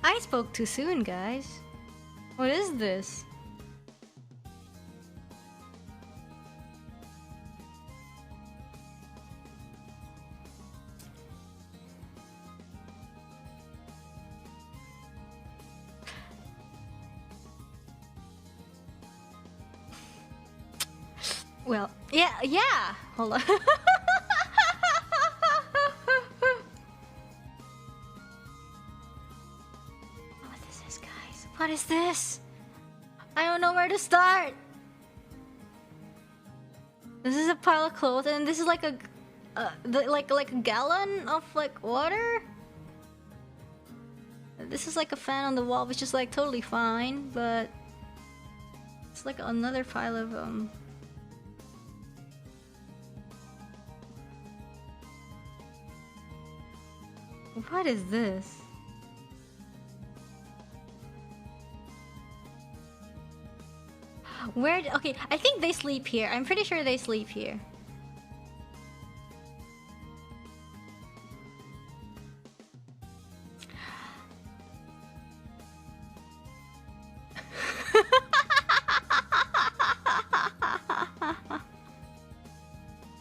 I spoke too soon, guys. What is this? Well, yeah. Hold on. What is this, guys? What is this? I don't know where to start. This is a pile of clothes, and this is like a, like a gallon of like water. This is like a fan on the wall, which is like totally fine, but it's like another pile of What is this? Okay, I think they sleep here. I'm pretty sure they sleep here.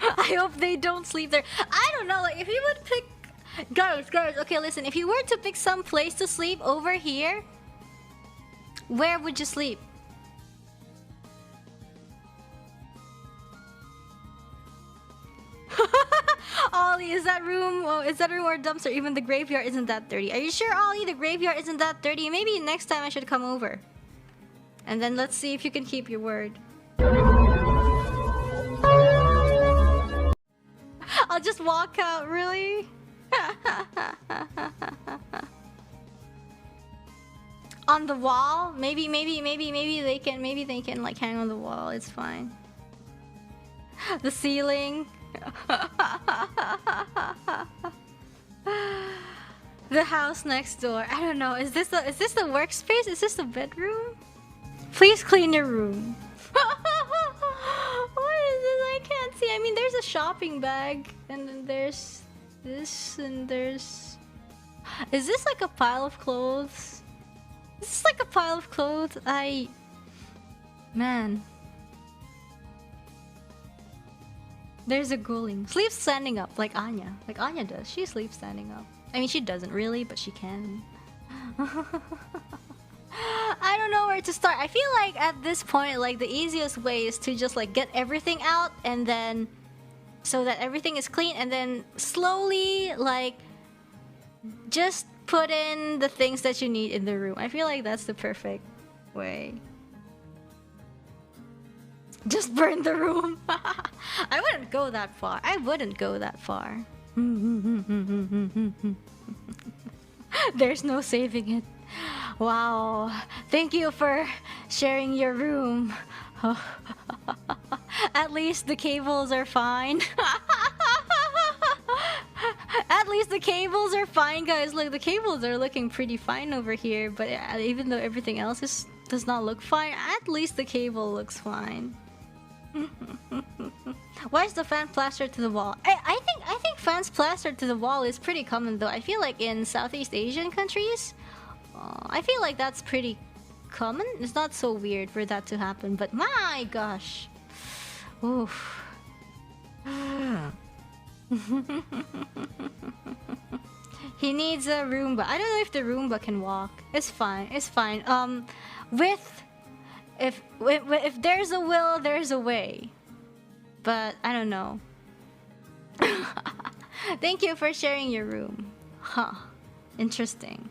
I hope they don't sleep there. I don't know, like if you would pick... Girls, okay, listen. If you were to pick some place to sleep over here, where would you sleep? Ollie, is that room or a dumpster? Even the graveyard isn't that dirty. Are you sure, Ollie? The graveyard isn't that dirty? Maybe next time I should come over. And then let's see if you can keep your word. I'll just walk out, really? On the wall? Maybe they can like hang on the wall. It's fine. The ceiling. The house next door. I don't know. Is this the workspace? Is this the bedroom? Please clean your room. What is this? I can't see. I mean, there's a shopping bag, and then there's this, and there's... Is this like a pile of clothes? Is this like a pile of clothes? Man. There's a ghouling. Sleeps standing up, like Anya. Like Anya does. She sleeps standing up. I mean, she doesn't really, but she can. I don't know where to start. I feel like at this point, like the easiest way is to just like get everything out, and then so that everything is clean, and then slowly like just put in the things that you need in the room. I feel like that's the perfect way. Just burn the room. I wouldn't go that far. There's no saving it. Wow. Thank you for sharing your room. At least the cables are fine. At least the cables are fine, guys. Look, the cables are looking pretty fine over here. But even though everything else does not look fine, at least the cable looks fine. Why is the fan plastered to the wall? I think fans plastered to the wall is pretty common though. I feel like in Southeast Asian countries, I feel like that's pretty common. It's not so weird for that to happen, but my gosh. Oof. He needs a Roomba. I don't know if the Roomba can walk. It's fine. It's fine. If there's a will, there's a way. But I don't know. Thank you for sharing your room. Huh. Interesting.